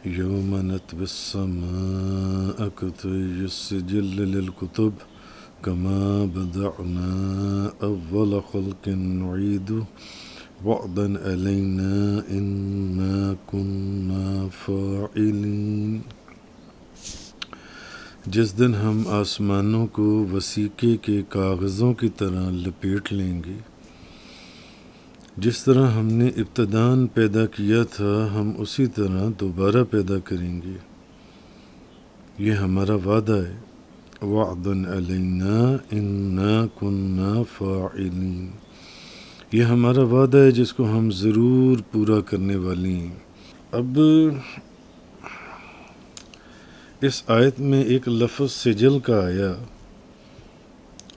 يوم نطوي السماء كطي السجل للكتب كما بدأنا أول خلق نعيده وعدا علينا إنا كنا فاعلين۔ جس دن ہم آسمانوں کو وثیقے کے کاغذوں کی طرح لپیٹ لیں گے، جس طرح ہم نے ابتداً پیدا کیا تھا ہم اسی طرح دوبارہ پیدا کریں گے۔ یہ ہمارا وعدہ ہے، وعدا علینا انا کنا فاعلین، یہ ہمارا وعدہ ہے جس کو ہم ضرور پورا کرنے والے ہیں۔ اب اس آیت میں ایک لفظ سجل کا آیا،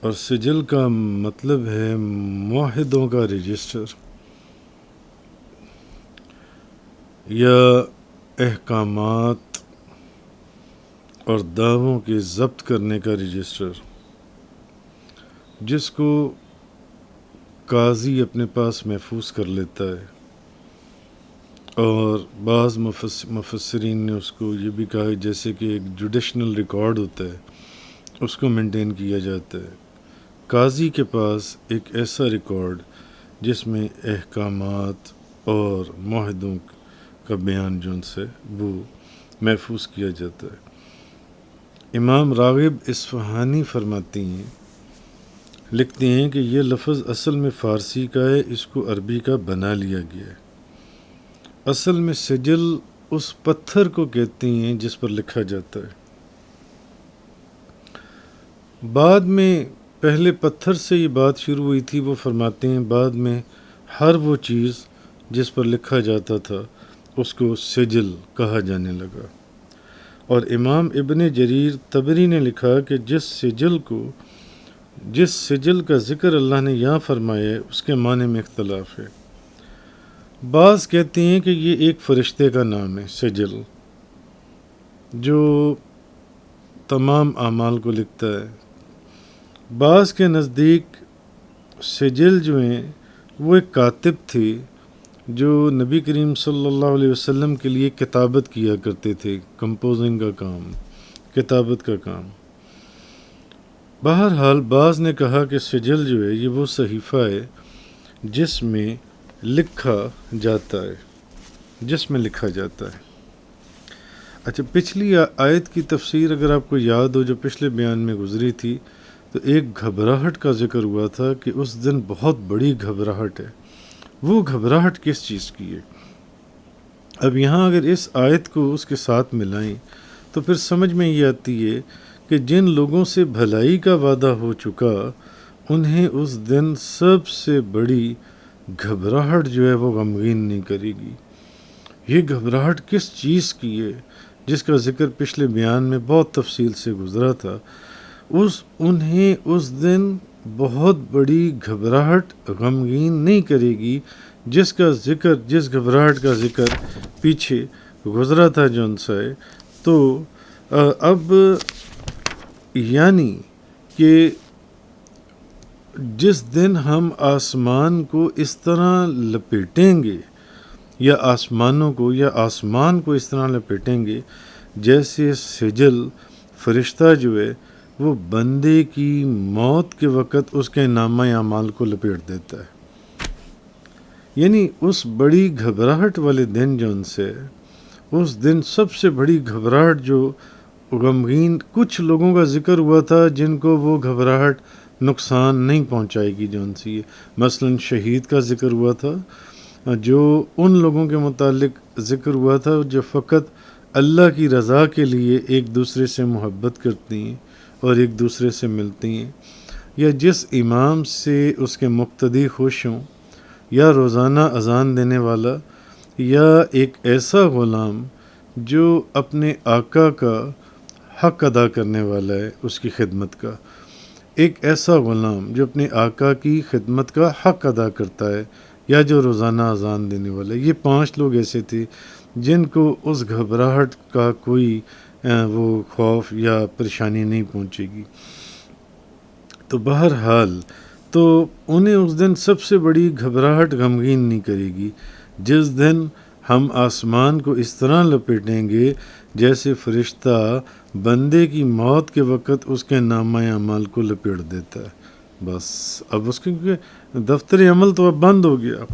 اور سجل کا مطلب ہے معاہدوں کا رجسٹر یا احکامات اور دعووں کے ضبط کرنے کا رجسٹر، جس کو قاضی اپنے پاس محفوظ کر لیتا ہے، اور بعض مفسرین نے اس کو یہ بھی کہا جیسے کہ ایک جوڈیشنل ریکارڈ ہوتا ہے اس کو مینٹین کیا جاتا ہے۔ قاضی کے پاس ایک ایسا ریکارڈ جس میں احکامات اور معاہدوں کا بیان جو ان سے وہ محفوظ کیا جاتا ہے۔ امام راغب اصفہانی فرماتی ہیں، لکھتے ہیں کہ یہ لفظ اصل میں فارسی کا ہے، اس کو عربی کا بنا لیا گیا ہے۔ اصل میں سجل اس پتھر کو کہتے ہیں جس پر لکھا جاتا ہے۔ بعد میں پہلے پتھر سے یہ بات شروع ہوئی تھی، وہ فرماتے ہیں بعد میں ہر وہ چیز جس پر لکھا جاتا تھا اس کو سجل کہا جانے لگا۔ اور امام ابن جریر طبری نے لکھا کہ جس سجل کا ذکر اللہ نے یہاں فرمایا ہے اس کے معنی میں اختلاف ہے۔ بعض کہتے ہیں کہ یہ ایک فرشتے کا نام ہے سجل، جو تمام اعمال کو لکھتا ہے۔ بعض کے نزدیک سجل جو ہیں وہ ایک کاتب تھے جو نبی کریم صلی اللہ علیہ وسلم کے لیے کتابت کیا کرتے تھے، کمپوزنگ کا کام، کتابت کا کام۔ بہرحال بعض نے کہا کہ سجل جو ہے یہ وہ صحیفہ ہے جس میں لکھا جاتا ہے۔ اچھا، پچھلی آیت کی تفسیر اگر آپ کو یاد ہو جو پچھلے بیان میں گزری تھی، تو ایک گھبراہٹ کا ذکر ہوا تھا کہ اس دن بہت بڑی گھبراہٹ ہے۔ وہ گھبراہٹ کس چیز کی ہے؟ اب یہاں اگر اس آیت کو اس کے ساتھ ملائیں تو پھر سمجھ میں یہ آتی ہے کہ جن لوگوں سے بھلائی کا وعدہ ہو چکا انہیں اس دن سب سے بڑی گھبراہٹ جو ہے وہ غمگین نہیں کرے گی۔ یہ گھبراہٹ کس چیز کی ہے جس کا ذکر پچھلے بیان میں بہت تفصیل سے گزرا تھا؟ انہیں اس دن بہت بڑی گھبراہٹ غمگین نہیں کرے گی جس گھبراہٹ کا ذکر پیچھے گزرا تھا جو ان سے۔ تو اب یعنی کہ جس دن ہم آسمان کو اس طرح لپیٹیں گے یا آسمان کو اس طرح لپیٹیں گے جیسے سجل فرشتہ جو ہے وہ بندے کی موت کے وقت اس کے نامہ اعمال کو لپیٹ دیتا ہے۔ یعنی اس بڑی گھبراہٹ والے دن جو ان سے، اس دن سب سے بڑی گھبراہٹ جو غمگین کچھ لوگوں کا ذکر ہوا تھا جن کو وہ گھبراہٹ نقصان نہیں پہنچائے گی جو ان سے، مثلا شہید کا ذکر ہوا تھا، جو ان لوگوں کے متعلق ذکر ہوا تھا جو فقط اللہ کی رضا کے لیے ایک دوسرے سے محبت کرتی ہیں اور ایک دوسرے سے ملتی ہیں، یا جس امام سے اس کے مقتدی خوش ہوں، یا روزانہ اذان دینے والا، یا ایک ایسا غلام جو اپنے آقا کا حق ادا کرنے والا ہے، اس کی خدمت کا، ایک ایسا غلام جو اپنے آقا کی خدمت کا حق ادا کرتا ہے، یا جو روزانہ اذان دینے والا ہے۔ یہ 5 لوگ ایسے تھے جن کو اس گھبراہٹ کا کوئی وہ خوف یا پریشانی نہیں پہنچے گی۔ تو بہرحال انہیں اس دن سب سے بڑی گھبراہٹ غمگین نہیں کرے گی جس دن ہم آسمان کو اس طرح لپیٹیں گے جیسے فرشتہ بندے کی موت کے وقت اس کے نامہ اعمال کو لپیٹ دیتا ہے۔ بس اب اس کے دفتر عمل تو اب بند ہو گیا۔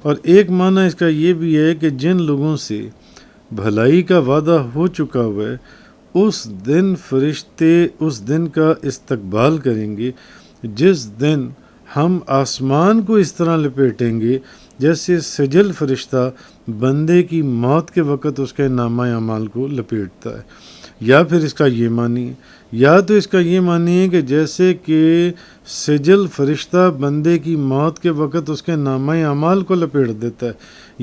اور ایک معنی اس کا یہ بھی ہے کہ جن لوگوں سے بھلائی کا وعدہ ہو چکا ہوا ہے، اس دن فرشتے اس دن کا استقبال کریں گے جس دن ہم آسمان کو اس طرح لپیٹیں گے جیسے سجل فرشتہ بندے کی موت کے وقت اس کے نامہ اعمال کو لپیٹتا ہے۔ یا پھر اس کا یہ معنی ہے، یا تو اس کا یہ معنی ہے کہ جیسے کہ سجل فرشتہ بندے کی موت کے وقت اس کے نامہ اعمال کو لپیٹ دیتا ہے،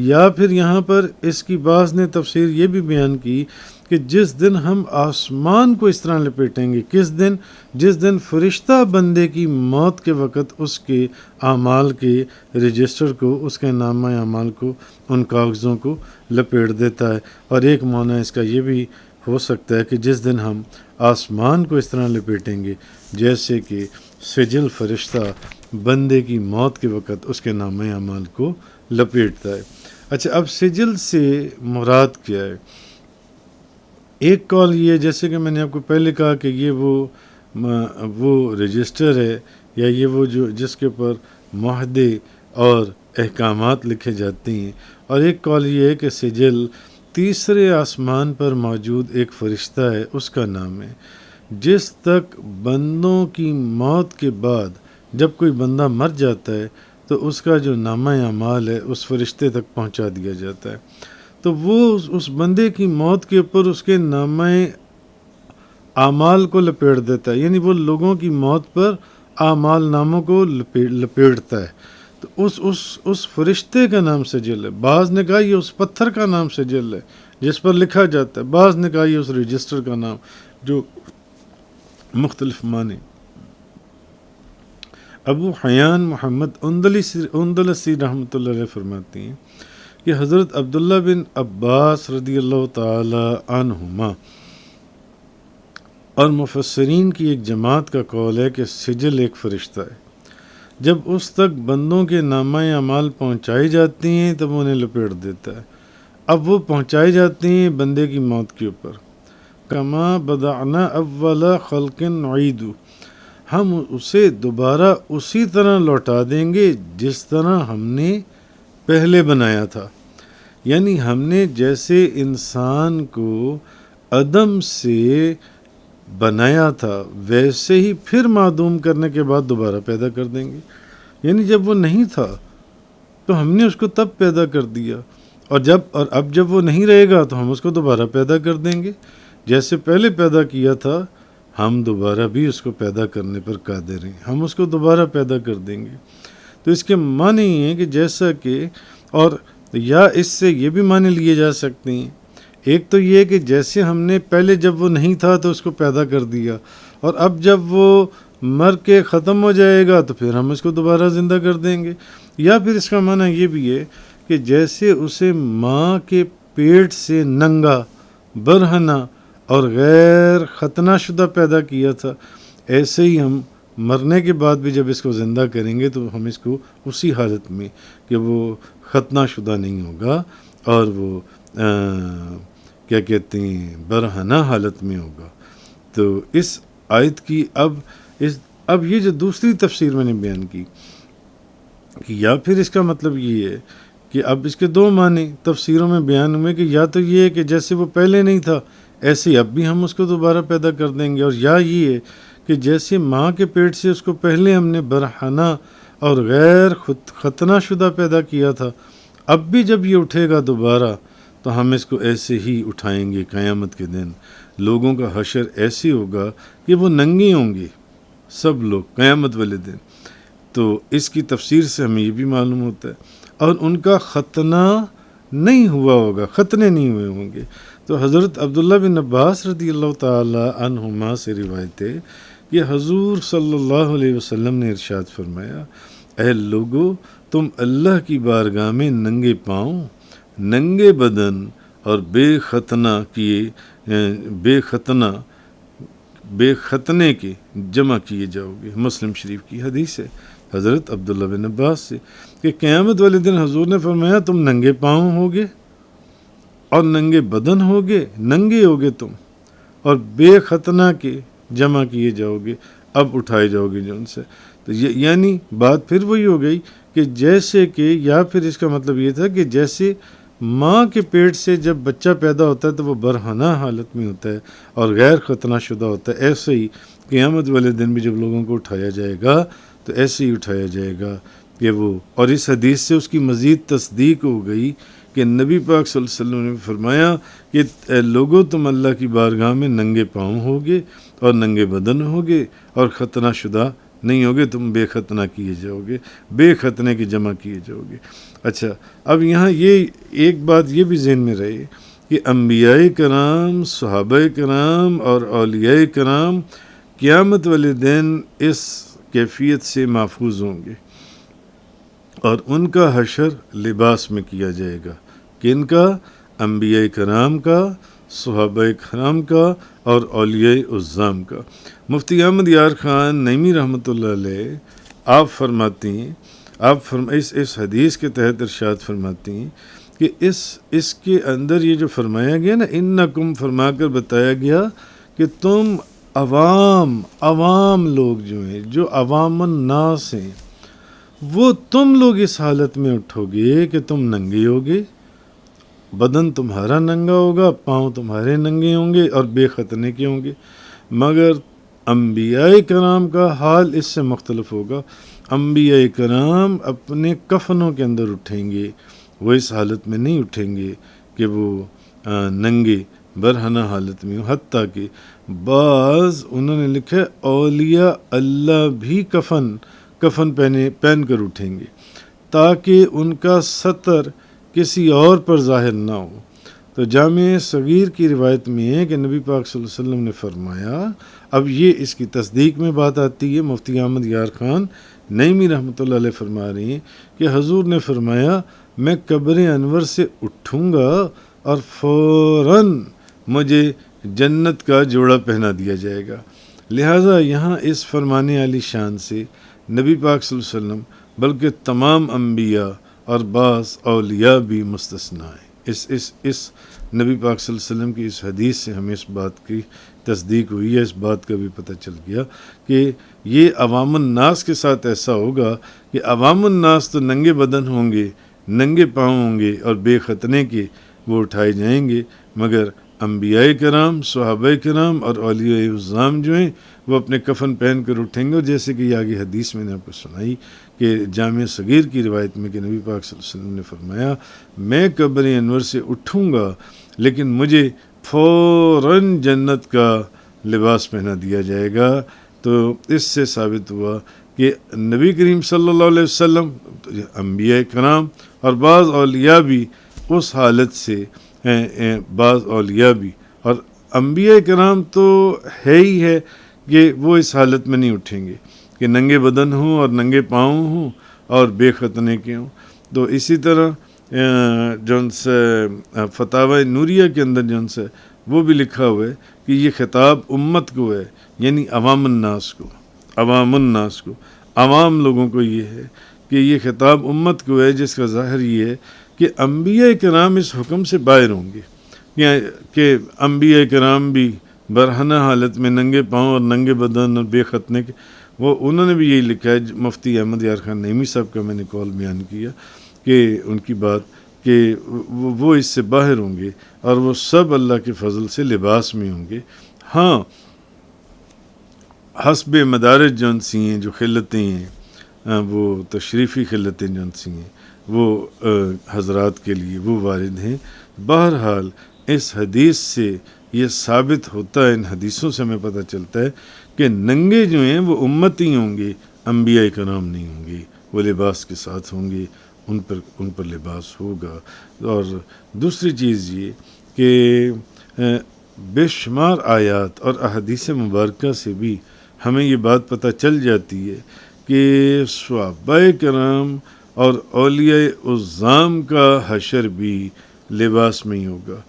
یا پھر یہاں پر اس کی بعض نے تفسیر یہ بھی بیان کی کہ جس دن ہم آسمان کو اس طرح لپیٹیں گے، کس دن؟ جس دن فرشتہ بندے کی موت کے وقت اس کے اعمال کے رجسٹر کو، اس کے نامہ اعمال کو، ان کاغذوں کو لپیٹ دیتا ہے۔ اور ایک معنی اس کا یہ بھی ہو سکتا ہے کہ جس دن ہم آسمان کو اس طرح لپیٹیں گے جیسے کہ سجل فرشتہ بندے کی موت کے وقت اس کے نامہ اعمال کو لپیٹتا ہے۔ اچھا، اب سجل سے مراد کیا ہے؟ ایک قول یہ ہے، جیسے کہ میں نے آپ کو پہلے کہا کہ یہ وہ رجسٹر ہے، یا یہ وہ جس کے اوپر معاہدے اور احکامات لکھے جاتے ہیں۔ اور ایک قول یہ ہے کہ سجل تیسرے آسمان پر موجود ایک فرشتہ ہے، اس کا نام ہے، جس تک بندوں کی موت کے بعد جب کوئی بندہ مر جاتا ہے تو اس کا جو نامہ اعمال ہے اس فرشتے تک پہنچا دیا جاتا ہے، تو وہ اس بندے کی موت کے اوپر اس کے نامہ اعمال کو لپیٹ دیتا ہے، یعنی وہ لوگوں کی موت پر اعمال ناموں کو لپیٹتا ہے۔ تو اس فرشتے کا نام سجل ہے۔ بعض نے کہا یہ اس پتھر کا نام سجل ہے جس پر لکھا جاتا ہے، بعض نے کہا یہ اس رجسٹر کا نام، جو مختلف معنی۔ ابو حیان محمد اندلسی رحمۃ اللہ علیہ فرماتے ہیں کہ حضرت عبداللہ بن عباس رضی اللہ تعالی عنہما اور مفسرین کی ایک جماعت کا قول ہے کہ سجل ایک فرشتہ ہے، جب اس تک بندوں کے نامہ اعمال پہنچائی جاتی ہیں تب انہیں لپیٹ دیتا ہے۔ اب وہ پہنچائی جاتی ہیں بندے کی موت کے اوپر۔ کما بدعنا اول خلق نعید، ہم اسے دوبارہ اسی طرح لوٹا دیں گے جس طرح ہم نے پہلے بنایا تھا، یعنی ہم نے جیسے انسان کو عدم سے بنایا تھا ویسے ہی پھر معدوم کرنے کے بعد دوبارہ پیدا کر دیں گے، یعنی جب وہ نہیں تھا تو ہم نے اس کو تب پیدا کر دیا، اور اب جب وہ نہیں رہے گا تو ہم اس کو دوبارہ پیدا کر دیں گے، جیسے پہلے پیدا کیا تھا ہم دوبارہ بھی اس کو پیدا کرنے پر قادر ہیں، ہم اس کو دوبارہ پیدا کر دیں گے۔ تو اس کے معنی یہ ہیں کہ جیسا کہ، اور یا اس سے یہ بھی معنی لیے جا سکتے ہیں، ایک تو یہ کہ جیسے ہم نے پہلے جب وہ نہیں تھا تو اس کو پیدا کر دیا، اور اب جب وہ مر کے ختم ہو جائے گا تو پھر ہم اس کو دوبارہ زندہ کر دیں گے۔ یا پھر اس کا معنی یہ بھی ہے کہ جیسے اسے ماں کے پیٹ سے ننگا، برہنہ اور غیر ختنہ شدہ پیدا کیا تھا، ایسے ہی ہم مرنے کے بعد بھی جب اس کو زندہ کریں گے تو ہم اس کو اسی حالت میں کہ وہ ختنہ شدہ نہیں ہوگا اور وہ کیا کہتے ہیں برہنہ حالت میں ہوگا۔ تو اس آیت کی اب یہ جو دوسری تفسیر میں نے بیان کی کہ یا پھر اس کا مطلب یہ ہے کہ اب اس کے دو معنی تفسیروں میں بیان ہوئے کہ یا تو یہ ہے کہ جیسے وہ پہلے نہیں تھا ایسے ہی اب بھی ہم اس کو دوبارہ پیدا کر دیں گے، اور یا یہ ہے کہ جیسے ماں کے پیٹ سے اس کو پہلے ہم نے برہنہ اور غیر ختنہ شدہ پیدا کیا تھا، اب بھی جب یہ اٹھے گا دوبارہ تو ہم اس کو ایسے ہی اٹھائیں گے۔ قیامت کے دن لوگوں کا حشر ایسے ہوگا کہ وہ ننگے ہوں گے سب لوگ قیامت والے دن۔ تو اس کی تفسیر سے ہمیں یہ بھی معلوم ہوتا ہے، اور ان کا ختنہ نہیں ہوا ہوگا، ختنے نہیں ہوئے ہوں گے۔ تو حضرت عبداللہ بن عباس رضی اللہ تعالی عنہما سے روایت ہے کہ حضور صلی اللہ علیہ وسلم نے ارشاد فرمایا، اے لوگو، تم اللہ کی بارگاہ میں ننگے پاؤں، ننگے بدن اور بے ختنے کے جمع کیے جاؤ گے۔ مسلم شریف کی حدیث ہے حضرت عبداللہ بن عباس سے کہ قیامت والے دن حضور نے فرمایا تم ننگے پاؤں ہوگے اور ننگے بدن ہوگے، ننگے ہوگے تم، اور بے ختنہ کے جمع کیے جاؤ گے، اب اٹھائے جاؤ گے جو ان سے. تو یعنی بات پھر وہی ہو گئی کہ جیسے کہ، یا پھر اس کا مطلب یہ تھا کہ جیسے ماں کے پیٹ سے جب بچہ پیدا ہوتا ہے تو وہ برہنہ حالت میں ہوتا ہے اور غیر ختنہ شدہ ہوتا ہے، ایسے ہی قیامت والے دن بھی جب لوگوں کو اٹھایا جائے گا تو ایسے ہی اٹھایا جائے گا کہ وہ. اور اس حدیث سے اس کی مزید تصدیق ہو گئی کہ نبی پاک صلی اللہ علیہ وسلم نے فرمایا کہ اے لوگو، تم اللہ کی بارگاہ میں ننگے پاؤں ہوگے اور ننگے بدن ہوگے اور ختنہ شدہ نہیں ہوگے، تم بے ختنہ کیے جاؤ گے، بے ختنے کی جمع کیے جاؤ گے. اچھا، اب یہاں یہ ایک بات یہ بھی ذہن میں رہے کہ انبیاء کرام، صحابہ کرام اور اولیاء کرام قیامت والے دن اس کیفیت سے محفوظ ہوں گے، اور ان کا حشر لباس میں کیا جائے گا. کن کا؟ انبیاء کرام کا، صحابہ کرام کا اور اولیاء عظام کا. مفتی احمد یار خان نعیمی رحمۃ اللہ علیہ آپ فرماتی ہیں، اس حدیث کے تحت ارشاد فرماتی ہیں کہ اس کے اندر یہ جو فرمایا گیا نا، انکم فرما کر بتایا گیا کہ تم عوام لوگ جو ہیں، جو عوام الناس ہیں، وہ تم لوگ اس حالت میں اٹھو گے کہ تم ننگے ہوگے، بدن تمہارا ننگا ہوگا، پاؤں تمہارے ننگے ہوں گے اور بے ختنے کے ہوں گے. مگر انبیاء کرام کا حال اس سے مختلف ہوگا. انبیاء کرام اپنے کفنوں کے اندر اٹھیں گے، وہ اس حالت میں نہیں اٹھیں گے کہ وہ ننگے برہنہ حالت میں ہوں. حتیٰ کہ بعض انہوں نے لکھا ہے اولیاء اللہ بھی کفن پہن کر اٹھیں گے تاکہ ان کا ستر کسی اور پر ظاہر نہ ہو. تو جامع صغیر کی روایت میں ہے کہ نبی پاک صلی اللہ علیہ وسلم نے فرمایا، اب یہ اس کی تصدیق میں بات آتی ہے، مفتی احمد یار خان نعیمی رحمۃ اللہ علیہ فرما رہی ہیں کہ حضور نے فرمایا میں قبر انور سے اٹھوں گا اور فوراً مجھے جنت کا جوڑا پہنا دیا جائے گا. لہٰذا یہاں اس فرمانے علی شان سے نبی پاک صلی اللہ علیہ وسلم بلکہ تمام انبیاء اور بعض اولیاء بھی مستثنیٰ ہیں. اس نبی پاک صلی اللہ علیہ وسلم کی اس حدیث سے ہمیں اس بات کی تصدیق ہوئی ہے، اس بات کا بھی پتہ چل گیا کہ یہ عوام الناس کے ساتھ ایسا ہوگا کہ عوام الناس تو ننگے بدن ہوں گے، ننگے پاؤں ہوں گے اور بے ختنے کے وہ اٹھائے جائیں گے، مگر انبیاء کرام، صحابہ کرام اور اولیاء عظام جو ہیں وہ اپنے کفن پہن کر اٹھیں گے. اور جیسے کہ یہ آگے حدیث میں نے آپ کو سنائی کہ جامع صغیر کی روایت میں کہ نبی پاک صلی اللہ علیہ وسلم نے فرمایا میں قبر انور سے اٹھوں گا لیکن مجھے فوراً جنت کا لباس پہنا دیا جائے گا. تو اس سے ثابت ہوا کہ نبی کریم صلی اللہ علیہ وسلم، انبیاء کرام اور بعض اولیاء بھی اس حالت سے، بعض اولیاء بھی اور انبیاء کرام تو ہے ہی ہے کہ وہ اس حالت میں نہیں اٹھیں گے کہ ننگے بدن ہوں اور ننگے پاؤں ہوں اور بے ختنے کے ہوں. تو اسی طرح جون سے فتاوی نوریہ کے اندر جون سے وہ بھی لکھا ہوا ہے کہ یہ خطاب امت کو ہے، یعنی عوام الناس کو، عوام لوگوں کو یہ ہے کہ یہ خطاب امت کو ہے، جس کا ظاہر یہ ہے کہ انبیاء کرام اس حکم سے باہر ہوں گے کہ انبیاء کرام بھی برہنہ حالت میں ننگے پاؤں اور ننگے بدن اور بے ختنے کے. وہ انہوں نے بھی یہی لکھا ہے، مفتی احمد یار خان نعیمی صاحب کا میں نے قول بیان کیا کہ ان کی بات کہ وہ اس سے باہر ہوں گے اور وہ سب اللہ کے فضل سے لباس میں ہوں گے. ہاں، حسب مدارج جون سی ہیں، جو خلتیں ہیں، وہ تشریفی خلتیں جون سی ہیں، وہ حضرات کے لیے وہ وارد ہیں. بہرحال اس حدیث سے یہ ثابت ہوتا ہے، ان حدیثوں سے ہمیں پتہ چلتا ہے کہ ننگے جو ہیں وہ امتی ہوں گے، انبیاء کرام نہیں ہوں گے، وہ لباس کے ساتھ ہوں گے، ان پر لباس ہوگا. اور دوسری چیز یہ کہ بے شمار آیات اور احادیث مبارکہ سے بھی ہمیں یہ بات پتہ چل جاتی ہے کہ صحابہ کرام اور اولیاء عظام کا حشر بھی لباس میں ہی ہوگا.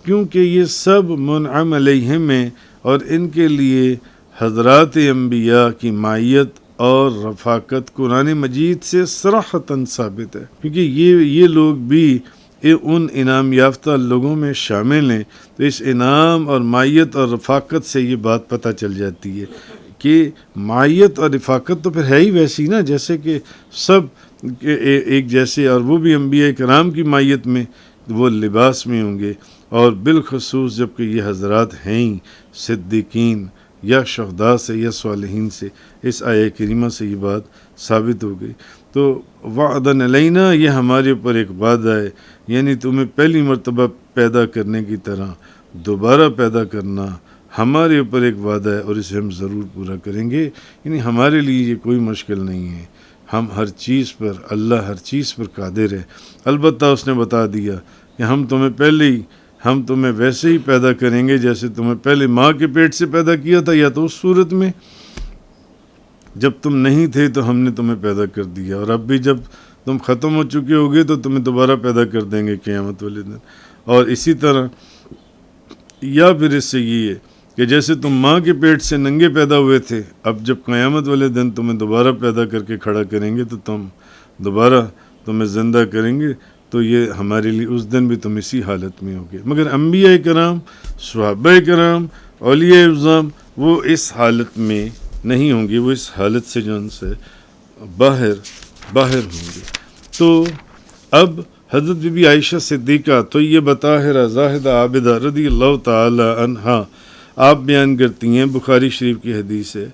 کیونکہ یہ سب منعم علیہم ہیں اور ان کے لیے حضرات انبیاء کی معیت اور رفاقت قرآن مجید سے صراحتاً ثابت ہے، کیونکہ یہ لوگ بھی ان انعام یافتہ لوگوں میں شامل ہیں، تو اس انعام اور معیت اور رفاقت سے یہ بات پتہ چل جاتی ہے کہ معیت اور رفاقت تو پھر ہے ہی ویسی نا، جیسے کہ سب ایک جیسے، اور وہ بھی انبیاء کرام کی معیت میں وہ لباس میں ہوں گے، اور بالخصوص جب کہ یہ حضرات ہیں ہی صدیقین یا شہداء سے یا صالحین سے، اس آیہ کریمہ سے یہ بات ثابت ہو گئی۔ تو وعدن علینا، یہ ہمارے اوپر ایک وعدہ ہے، یعنی تمہیں پہلی مرتبہ پیدا کرنے کی طرح دوبارہ پیدا کرنا ہمارے اوپر ایک وعدہ ہے، اور اسے ہم ضرور پورا کریں گے۔ یعنی ہمارے لیے یہ کوئی مشکل نہیں ہے، ہم ہر چیز پر، اللہ ہر چیز پر قادر ہے۔ البتہ اس نے بتا دیا کہ ہم تمہیں ویسے ہی پیدا کریں گے جیسے تمہیں پہلے ماں کے پیٹ سے پیدا کیا تھا، یا تو اس صورت میں جب تم نہیں تھے تو ہم نے تمہیں پیدا کر دیا، اور اب بھی جب تم ختم ہو چکے ہوگے تو تمہیں دوبارہ پیدا کر دیں گے قیامت والے دن۔ اور اسی طرح یا پھر اس سے یہ ہے کہ جیسے تم ماں کے پیٹ سے ننگے پیدا ہوئے تھے، اب جب قیامت والے دن تمہیں دوبارہ پیدا کر کے کھڑا کریں گے تو دوبارہ تمہیں زندہ کریں گے، تو یہ ہمارے لیے اس دن بھی تم اسی حالت میں ہوگے۔ مگر انبیاء کرام، صحابہ کرام، اولیاء اعظام وہ اس حالت میں نہیں ہوں گے، وہ اس حالت سے جو ان سے باہر ہوں گے۔ تو اب حضرت بی بی عائشہ صدیقہ طیبہ طاہرہ زاہدہ عابدہ رضی اللہ تعالی عنہا آپ بیان کرتی ہیں، بخاری شریف کی حدیث ہے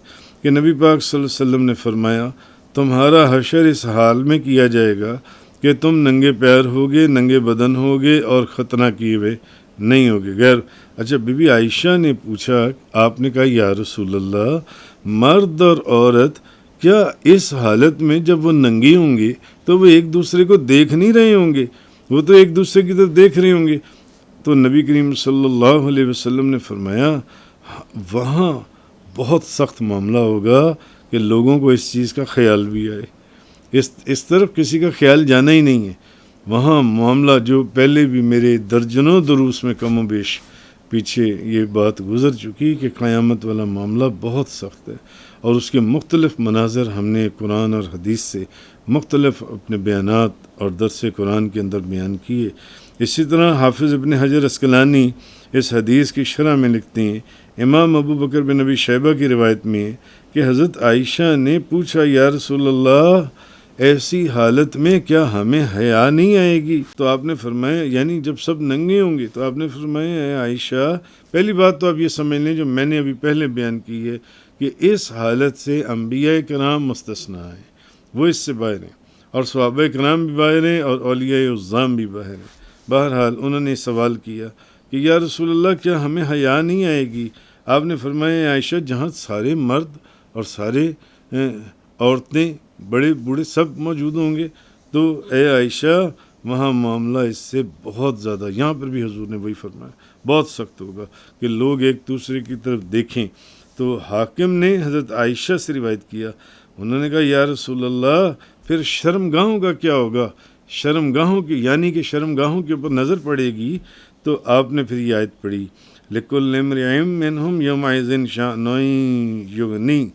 کہ نبی پاک صلی اللہ علیہ وسلم نے فرمایا تمہارا حشر اس حال میں کیا جائے گا کہ تم ننگے پیر ہوگے، ننگے بدن ہوگے اور ختنہ کیے ہوئے نہیں ہوگے۔ اچھا، بی بی عائشہ نے پوچھا، آپ نے کہا یا رسول اللہ، مرد اور عورت کیا اس حالت میں جب وہ ننگے ہوں گے تو وہ ایک دوسرے کو دیکھ نہیں رہے ہوں گے؟ وہ تو ایک دوسرے کی طرف دیکھ رہے ہوں گے۔ تو نبی کریم صلی اللہ علیہ وسلم نے فرمایا وہاں بہت سخت معاملہ ہوگا کہ لوگوں کو اس چیز کا خیال بھی آئے، اس طرف کسی کا خیال جانا ہی نہیں ہے۔ وہاں معاملہ جو پہلے بھی میرے درجنوں دروس میں کم و بیش پیچھے یہ بات گزر چکی کہ قیامت والا معاملہ بہت سخت ہے، اور اس کے مختلف مناظر ہم نے قرآن اور حدیث سے مختلف اپنے بیانات اور درس قرآن کے اندر بیان کیے۔ اسی طرح حافظ ابن حجر اسقلانی اس حدیث کی شرح میں لکھتے ہیں، امام ابو بکر بن ابی شیبہ کی روایت میں ہے کہ حضرت عائشہ نے پوچھا یا رسول اللہ، ایسی حالت میں کیا ہمیں حیا نہیں آئے گی؟ تو آپ نے فرمایا، یعنی جب سب ننگے ہوں گے، تو آپ نے فرمایا اے عائشہ، پہلی بات تو آپ یہ سمجھ لیں جو میں نے ابھی پہلے بیان کی ہے کہ اس حالت سے انبیاء کرام مستثنیٰ ہیں، وہ اس سے باہر ہیں، اور صحابہ کرام بھی باہر ہیں، اور اولیاء اعظام بھی باہر ہیں۔ بہرحال انہوں نے سوال کیا کہ یا رسول اللہ کیا ہمیں حیا نہیں آئے گی؟ آپ نے فرمایا عائشہ، جہاں سارے مرد اور سارے عورتیں، بڑے بوڑھے سب موجود ہوں گے، تو اے عائشہ وہاں معاملہ اس سے بہت زیادہ، یہاں پر بھی حضور نے وہی فرمایا، بہت سخت ہوگا کہ لوگ ایک دوسرے کی طرف دیکھیں۔ تو حاکم نے حضرت عائشہ سے روایت کیا، انہوں نے کہا یا رسول اللہ، پھر شرمگاہوں کا کیا ہوگا؟ شرمگاہوں کی، یعنی کہ شرمگاہوں کے اوپر نظر پڑے گی۔ تو آپ نے پھر یہ آیت پڑھی، لِكُلِّ امْرِئٍ مِّنْهُمْ يَوْمَئِذٍ شَأْنٌ يُغْنِيهِ،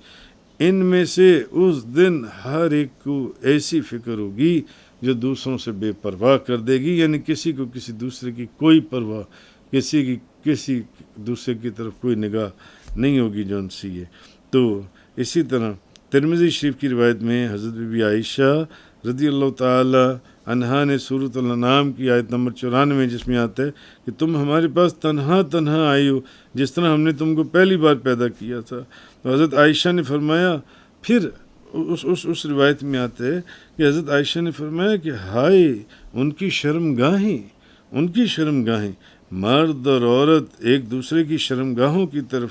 ان میں سے اس دن ہر ایک کو ایسی فکر ہوگی جو دوسروں سے بے پرواہ کر دے گی، یعنی کسی کو کسی دوسرے کی کوئی پرواہ، کسی دوسرے کی طرف کوئی نگاہ نہیں ہوگی جو ان سے ہے۔ تو اسی طرح ترمذی شریف کی روایت میں حضرت بی بی عائشہ رضی اللہ تعالی عنہا نے سورۃ الانعام کی آیت نمبر 94 جس میں آتا ہے کہ تم ہمارے پاس تنہا آئی ہو جس طرح ہم نے تم کو پہلی بار پیدا کیا تھا۔ تو حضرت عائشہ نے فرمایا، پھر اس روایت میں آتا ہے کہ حضرت عائشہ نے فرمایا کہ ہائے ان کی شرمگاہیں مرد اور عورت ایک دوسرے کی شرمگاہوں کی طرف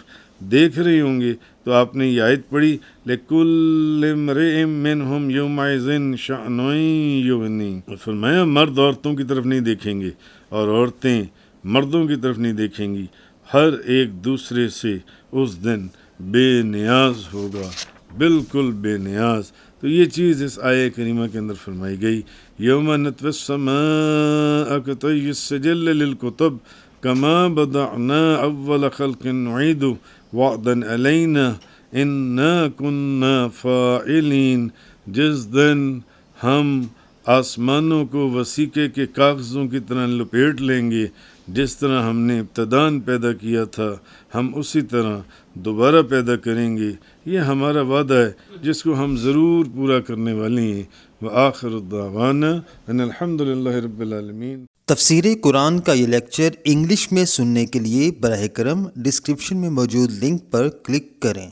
دیکھ رہے ہوں گے۔ تو آپ نے یہ آیت پڑھی، لِكُلِّ امْرِئٍ مِّنْهُمْ يَوْمَئِذٍ شَأْنٌ يُغْنِيهِ، فرمایا مرد عورتوں کی طرف نہیں دیکھیں گے اور عورتیں مردوں کی طرف نہیں دیکھیں گی، ہر ایک دوسرے سے اس دن بے نیاز ہوگا، بالکل بے نیاز۔ تو یہ چیز اس آیہ کریمہ کے اندر فرمائی گئی، یوم نطوی السماء کطی السجل للکتب کما بدأنا اول خلق نعید وعدا علینا انا کنا فاعلین، جس دن ہم آسمانوں کو وسیقے کے کاغذوں کی طرح لپیٹ لیں گے، جس طرح ہم نے ابتداً پیدا کیا تھا ہم اسی طرح دوبارہ پیدا کریں گے۔ یہ ہمارا وعدہ ہے جس کو ہم ضرور پورا کرنے والے ہیں۔ وآخر الدعوانا ان الحمد للہ رب العالمین۔ تفسیر قرآن کا یہ لیکچر انگلش میں سننے کے لیے براہ کرم ڈسکرپشن میں موجود لنک پر کلک کریں۔